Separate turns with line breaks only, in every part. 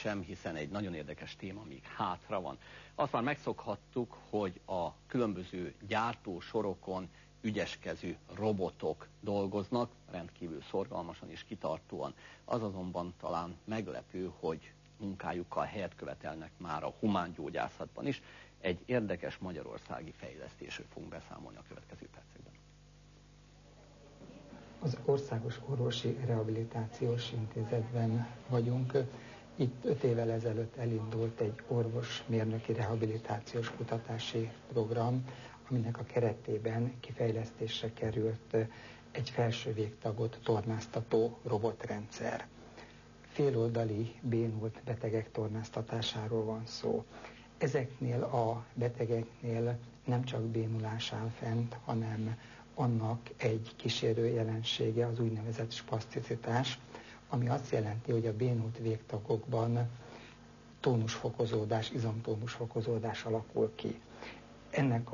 sem, hiszen egy nagyon érdekes téma még hátra van. Azt már megszokhattuk, hogy a különböző gyártósorokon ügyeskező robotok dolgoznak, rendkívül szorgalmasan és kitartóan. Az azonban talán meglepő, hogy munkájukkal helyet követelnek már a humángyógyászatban is. Egy érdekes magyarországi fejlesztésről fogunk beszámolni a következő percekben.
Az Országos Orvosi Rehabilitációs Intézetben vagyunk. Itt 5 évvel ezelőtt elindult egy orvosmérnöki rehabilitációs kutatási program, aminek a keretében kifejlesztésre került egy felső végtagot tornáztató robotrendszer. Féloldali bénult betegek tornáztatásáról van szó. Ezeknél a betegeknél nem csak bénulás áll fent, hanem annak egy kísérő jelensége az úgynevezett spaszticitás, ami azt jelenti, hogy a bénult végtagokban tónusfokozódás, izomtónusfokozódás alakul ki. Ennek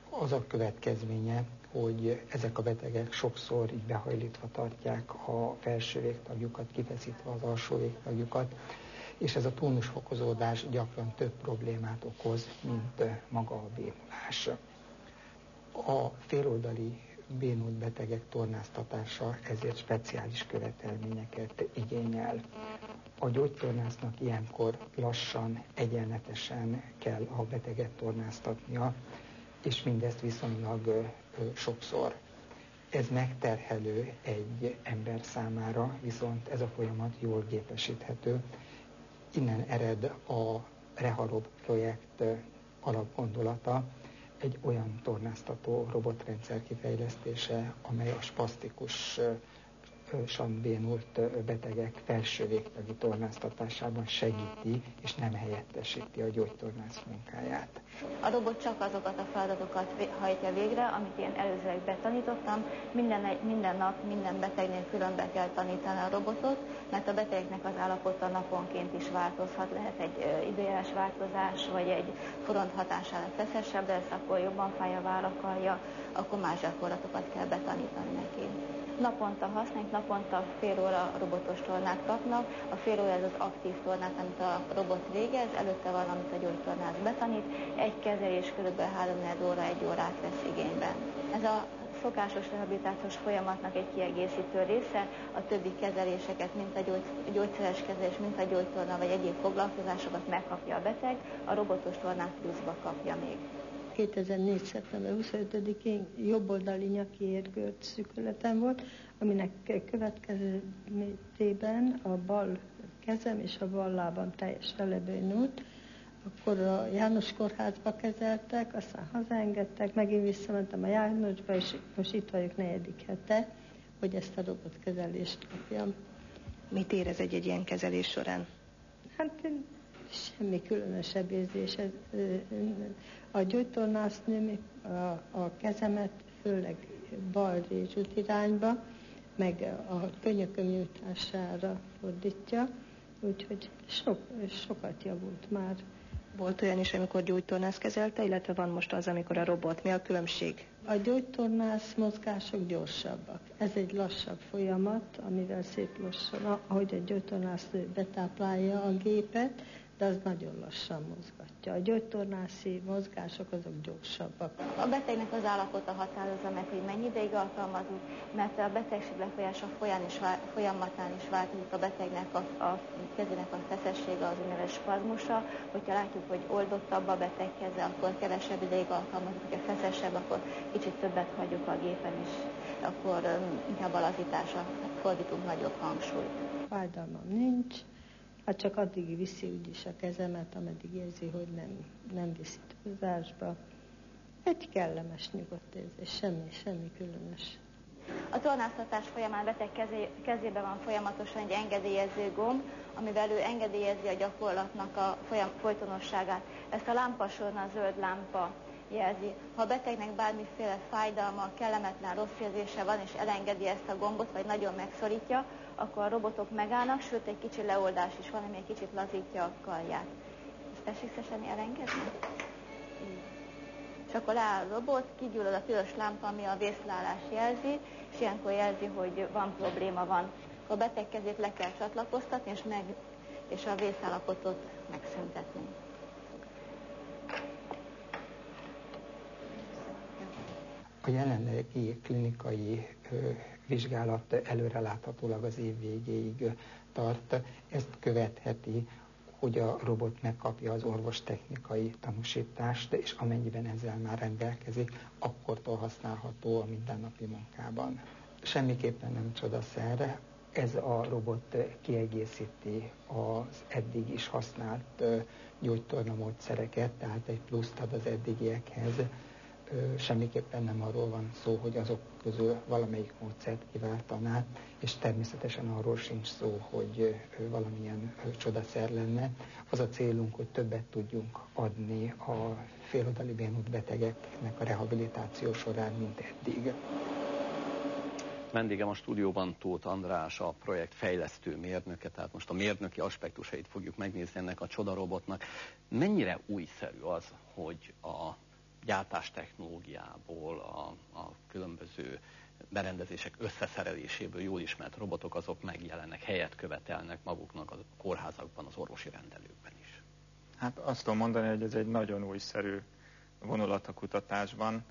az a következménye, hogy ezek a betegek sokszor így behajlítva tartják a felső végtagjukat, kifeszítve az alsó végtagjukat, és ez a tónusfokozódás gyakran több problémát okoz, mint maga a bénulás. A féloldali bénult betegek tornáztatása ezért speciális követelményeket igényel. A gyógytornásznak ilyenkor lassan, egyenletesen kell a beteget tornáztatnia, és mindezt viszonylag sokszor. Ez megterhelő egy ember számára, viszont ez a folyamat jól gépesíthető. Innen ered a Rehalob projekt alapgondolata, egy olyan tornáztató robotrendszer kifejlesztése, amely a spasztikusan bénult betegek felső végtagi tornáztatásában segíti és nem helyettesíti a gyógytornász munkáját.
A robot csak azokat a feladatokat hajtja végre, amit én előzőleg betanítottam. Minden nap, minden betegnél külön be kell tanítani a robotot, mert a betegeknek az állapota naponként is változhat. Lehet egy időjárás változás, vagy egy front hatására feszesebb lesz, akkor jobban fáj a vállakalja, akkor más gyakorlatokat kell betanítani neki. Naponta használjuk, naponta fél óra robotos tornát kapnak. A fél óra ez az aktív tornát, amit a robot végez, előtte van, amit a gyógytornász betanít. Egy kezelés kb. 3-4 óra, 1 órát vesz igényben. Ez a szokásos rehabilitációs folyamatnak egy kiegészítő része, a többi kezeléseket, mint a gyógyszeres kezelés, mint a gyógytorna vagy egyéb foglalkozásokat megkapja a beteg, a robotos tornát pluszba kapja még.
2004. szeptember 25-én jobboldali nyaki érgört szükületem volt, aminek következtében a bal kezem és a bal lábam teljesen lebénult. Akkor a János kórházba kezeltek, aztán hazaengedtek, megint visszamentem a Jánosba, és most itt vagyok 4. hete, hogy ezt a robotkezelést kapjam.
Mit érez egy ilyen kezelés során?
Hát semmi különösebb érzés. A gyógytornásznő a kezemet főleg bal rézsút irányba, meg a könyököm nyújtására fordítja, úgyhogy sokat javult már.
Volt olyan is, amikor gyógytornász kezelte, illetve van most az, amikor a robot. Mi a különbség?
A gyógytornász mozgások gyorsabbak. Ez egy lassabb folyamat, amivel szép lassan, ahogy a gyógytornász betáplálja a gépet, de az nagyon lassan mozgatja. A gyógytornászi mozgások azok gyorsabbak.
A betegnek az állapota határozza meg, hogy mennyi ideig alkalmazunk, mert a betegség lefolyása folyamatán is változik a betegnek a kezének a feszessége, az úgynevezett spazmusa. Hogyha látjuk, hogy oldottabb a beteg keze, akkor kevesebb ideig alkalmazunk, hogyha feszesebb, akkor kicsit többet hagyjuk a gépen is, akkor inkább a lazításra fordítunk nagyobb hangsúlyt.
Fájdalmam nincs. Hát csak addig viszi úgyis a kezemet, ameddig érzi, hogy nem viszi túlzásba. Egy kellemes, nyugodt érzés, semmi különös.
A tornáztatás folyamán a beteg kezében van folyamatosan egy engedélyező gomb, amivel ő engedélyezi a gyakorlatnak a folytonosságát. Ezt a lámpasorna, a zöld lámpa jelzi. Ha a betegnek bármiféle fájdalma, kellemetlen rossz érzése van, és elengedi ezt a gombot, vagy nagyon megszorítja, akkor a robotok megállnak, sőt egy kicsi leoldás is van, ami egy kicsit lazítja a karját. Ezt tessék szesen elengedni? És akkor leáll a robot, kigyullad a piros lámpa, ami a vészleállást jelzi, és ilyenkor jelzi, hogy van probléma, van. Akkor a beteg kezét le kell csatlakoztatni, és és a vészállapotot megszüntetni.
A jelenlegi klinikai vizsgálat előreláthatólag az év végéig tart. Ezt követheti, hogy a robot megkapja az orvostechnikai tanúsítást, és amennyiben ezzel már rendelkezik, akkortól használható a mindennapi munkában. Semmiképpen nem csodaszer, ez a robot kiegészíti az eddig is használt gyógytornamódszereket, tehát egy pluszt ad az eddigiekhez. Semmiképpen nem arról van szó, hogy azok közül valamelyik módszert kiváltaná, és természetesen arról sincs szó, hogy valamilyen csodaszer lenne. Az a célunk, hogy többet tudjunk adni a féloldali bénút betegeknek a rehabilitáció során, mint eddig.
Vendégem a stúdióban Tóth András, a projekt fejlesztő mérnöke, tehát most a mérnöki aspektusait fogjuk megnézni ennek a csodarobotnak. Mennyire újszerű az, hogy a gyártás technológiából, a különböző berendezések összeszereléséből jól ismert robotok azok megjelennek, helyet követelnek maguknak a kórházakban, az orvosi rendelőkben is?
Hát azt tudom mondani, hogy ez egy nagyon újszerű vonulat a kutatásban.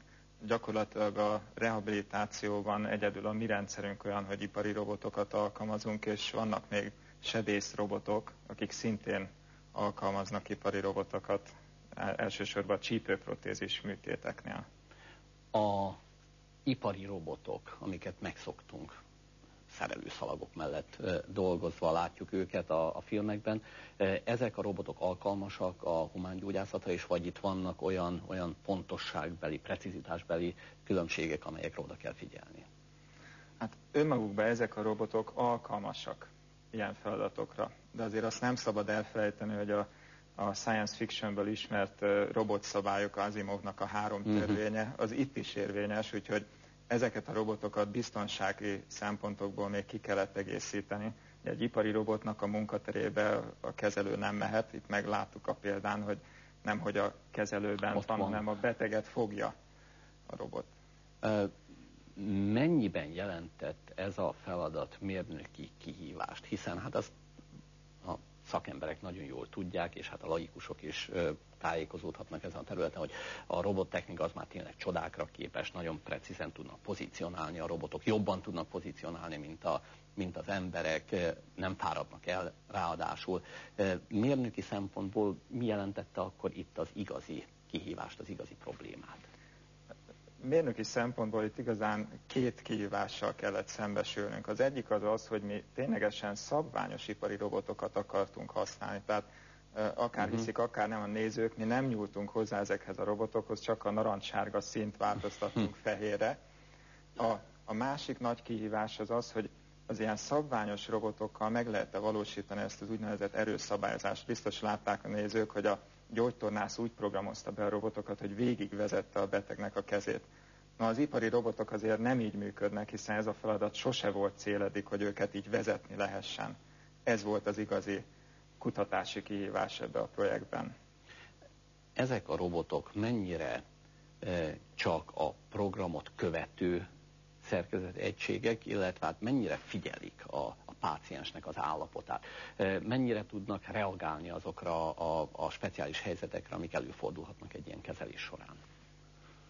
Gyakorlatilag a rehabilitációban egyedül a mi rendszerünk olyan, hogy ipari robotokat alkalmazunk, és vannak még sebészrobotok, akik szintén alkalmaznak ipari robotokat, elsősorban a csípőprotézis műtéteknél.
A ipari robotok, amiket megszoktunk, szerelőszalagok mellett dolgozva látjuk őket a filmekben, ezek a robotok alkalmasak a humángyógyászatra, és vagy itt vannak olyan pontosságbeli, precizitásbeli különbségek, amelyekre oda kell figyelni?
Hát önmagukban ezek a robotok alkalmasak ilyen feladatokra, de azért azt nem szabad elfelejteni, hogy a science fictionből ismert robotszabályok, Asimovnak a 3 törvénye, az itt is érvényes, úgyhogy ezeket a robotokat biztonsági szempontokból még ki kellett egészíteni. Egy ipari robotnak a munkaterébe a kezelő nem mehet, itt megláttuk a példán, hogy nem hogy a kezelőben van, hanem a beteget fogja a robot.
Mennyiben jelentett ez a feladat mérnöki kihívást? Hiszen hát azt a szakemberek nagyon jól tudják, és hát a laikusok is tájékozódhatnak ezen a területen, hogy a robottechnika az már tényleg csodákra képes, nagyon precízen tudnak pozícionálni a robotok, jobban tudnak pozícionálni, mint az emberek, nem fáradnak el ráadásul. Mérnöki szempontból mi jelentette akkor itt az igazi kihívást, az igazi problémát?
Mérnöki szempontból itt igazán 2 kihívással kellett szembesülnünk. Az egyik az, hogy mi ténylegesen szabványos ipari robotokat akartunk használni. Tehát akár hiszik, akár nem a nézők, mi nem nyúltunk hozzá ezekhez a robotokhoz, csak a narancssárga színt változtattunk fehérre. A másik nagy kihívás az, hogy az ilyen szabványos robotokkal meg lehet-e valósítani ezt az úgynevezett erőszabályozást. Biztos látták a nézők, hogy a gyógytornász úgy programozta be a robotokat, hogy végigvezette a betegnek a kezét. Na, az ipari robotok azért nem így működnek, hiszen ez a feladat sose volt céledik, hogy őket így vezetni lehessen. Ez volt az igazi kutatási kihívás ebbe a projektben.
Ezek a robotok mennyire csak a programot követő szerkezet egységek, illetve hát mennyire figyelik a páciensnek az állapotát, mennyire tudnak reagálni azokra a speciális helyzetekre, amik előfordulhatnak egy ilyen kezelés során?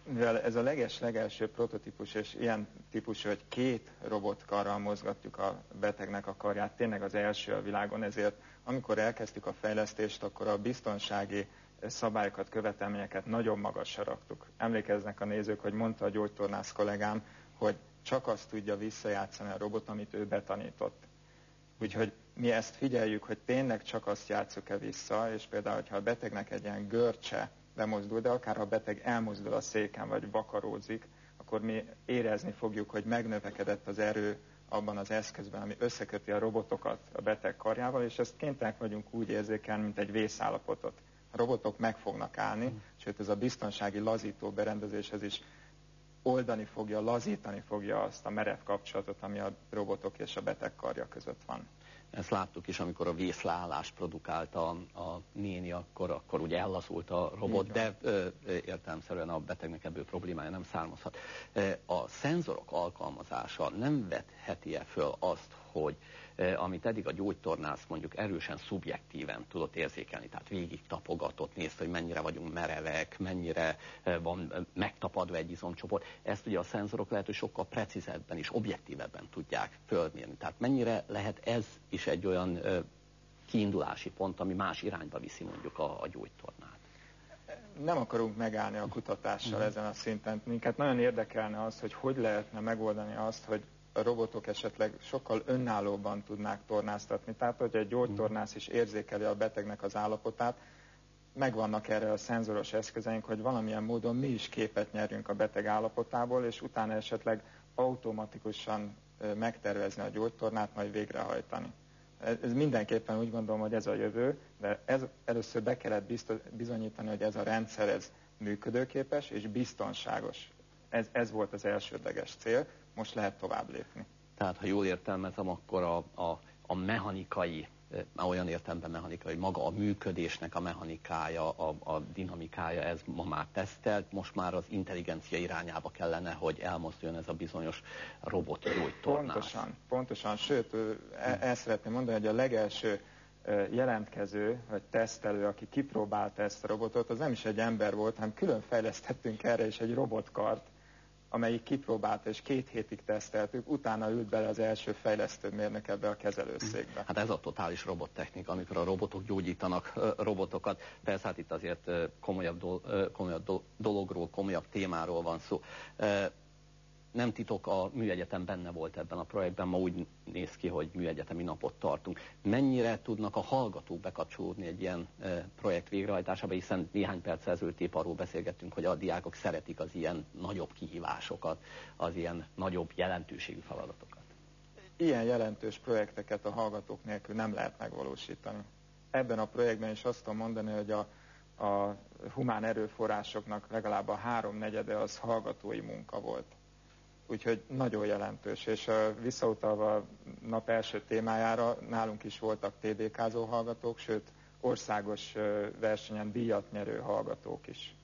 Mivel ez a legelső prototípus, és ilyen típusú, hogy 2 robotkarral mozgatjuk a betegnek a karját, tényleg az első a világon, ezért amikor elkezdtük a fejlesztést, akkor a biztonsági szabályokat, követelményeket nagyon magasra raktuk. Emlékeznek a nézők, hogy mondta a gyógytornász kollégám, hogy csak azt tudja visszajátszani a robot, amit ő betanított. Úgyhogy mi ezt figyeljük, hogy tényleg csak azt játsszuk-e vissza, és például, hogyha a betegnek egy ilyen görcse bemozdul, de akár ha a beteg elmozdul a széken, vagy vakarózik, akkor mi érezni fogjuk, hogy megnövekedett az erő abban az eszközben, ami összeköti a robotokat a beteg karjával, és ezt kénytelenek vagyunk úgy érzékelni, mint egy vészállapotot. A robotok meg fognak állni, sőt ez a biztonsági lazító berendezéshez is oldani fogja, lazítani fogja azt a merev kapcsolatot, ami a robotok és a beteg karja között van.
Ezt láttuk is, amikor a vészleállást produkálta a néni, akkor ugye ellazult a robot, de értelemszerűen a betegnek ebből problémája nem származhat. A szenzorok alkalmazása nem vetheti-e föl azt, hogy amit eddig a gyógytornász mondjuk erősen szubjektíven tudott érzékelni, tehát végig tapogatott, nézte, hogy mennyire vagyunk merevek, mennyire van megtapadva egy izomcsoport. Ezt ugye a szenzorok lehet, hogy sokkal precízebben és objektívebben tudják fölmérni. Tehát mennyire lehet ez is egy olyan kiindulási pont, ami más irányba viszi mondjuk a gyógytornát?
Nem akarunk megállni a kutatással ezen a szinten. Minket nagyon érdekelne az, hogy lehetne megoldani azt, hogy a robotok esetleg sokkal önállóban tudnák tornáztatni. Tehát, hogy egy gyógytornász is érzékeli a betegnek az állapotát, megvannak erre a szenzoros eszközeink, hogy valamilyen módon mi is képet nyerjünk a beteg állapotából, és utána esetleg automatikusan megtervezni a gyógytornát, majd végrehajtani. Ez mindenképpen úgy gondolom, hogy ez a jövő, de először be kellett bizonyítani, hogy ez a rendszer ez működőképes és biztonságos. Ez volt az elsődleges cél, most lehet tovább lépni.
Tehát, ha jól értelmezem, akkor a mechanikai, olyan értelemben mechanikai, hogy maga a működésnek a mechanikája, a dinamikája, ez ma már tesztelt, most már az intelligencia irányába kellene, hogy elmozduljon ez a bizonyos robot gyógytornász.
Pontosan. Sőt, el szeretném mondani, hogy a legelső jelentkező, vagy tesztelő, aki kipróbálta ezt a robotot, az nem is egy ember volt, hanem külön fejlesztettünk erre is egy robotkart, amelyik kipróbálta, és 2 hétig teszteltük, utána ült bele az első fejlesztőmérnök ebbe a kezelőszékbe.
Hát ez a totális robottechnika, amikor a robotok gyógyítanak robotokat. Persze hát itt azért komolyabb dologról, komolyabb témáról van szó. Nem titok, a Műegyetem benne volt ebben a projektben, ma úgy néz ki, hogy műegyetemi napot tartunk. Mennyire tudnak a hallgatók bekapcsolódni egy ilyen projekt végrehajtásába, hiszen néhány perc ezelőtt épp arról beszélgettünk, hogy a diákok szeretik az ilyen nagyobb kihívásokat, az ilyen nagyobb jelentőségű feladatokat.
Ilyen jelentős projekteket a hallgatók nélkül nem lehet megvalósítani. Ebben a projektben is azt tudom mondani, hogy a humán erőforrásoknak legalább a 3/4 az hallgatói munka volt. Úgyhogy nagyon jelentős, és visszautalva a nap első témájára, nálunk is voltak TDK-zó hallgatók, sőt országos versenyen díjat nyerő hallgatók is.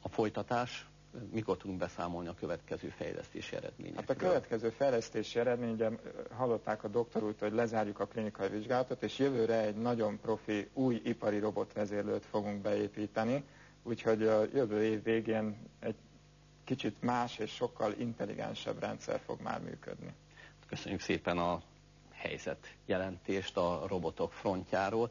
A folytatás, mikor tudunk beszámolni a következő fejlesztési eredményekről?
Hát a következő fejlesztési eredmény, ugye hallották a doktor úrtól, hogy lezárjuk a klinikai vizsgálatot, és jövőre egy nagyon profi új ipari robotvezérlőt fogunk beépíteni, úgyhogy a jövő év végén egy kicsit más és sokkal intelligensebb rendszer fog már működni.
Köszönjük szépen a helyzetjelentést a robotok frontjáról.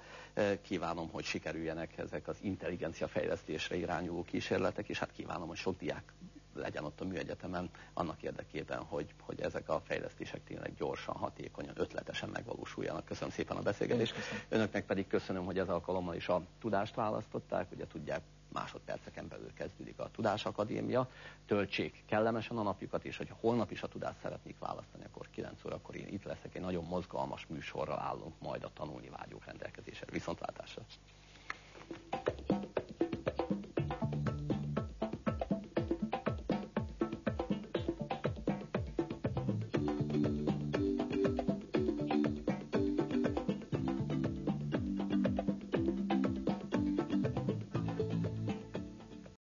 Kívánom, hogy sikerüljenek ezek az intelligencia fejlesztésre irányuló kísérletek, és hát kívánom, hogy sok diák legyen ott a Műegyetemen annak érdekében, hogy ezek a fejlesztések tényleg gyorsan, hatékonyan, ötletesen megvalósuljanak. Köszönöm szépen a beszélgetést. Önöknek pedig köszönöm, hogy ez alkalommal is a tudást választották. Ugye tudják, másodperceken belül kezdődik a Tudásakadémia. Töltsék kellemesen a napjukat, és hogyha holnap is a tudást szeretnék választani, akkor 9 órakor én itt leszek, egy nagyon mozgalmas műsorral állunk majd a tanulni vágyók rendelkezésre. Viszontlátásra!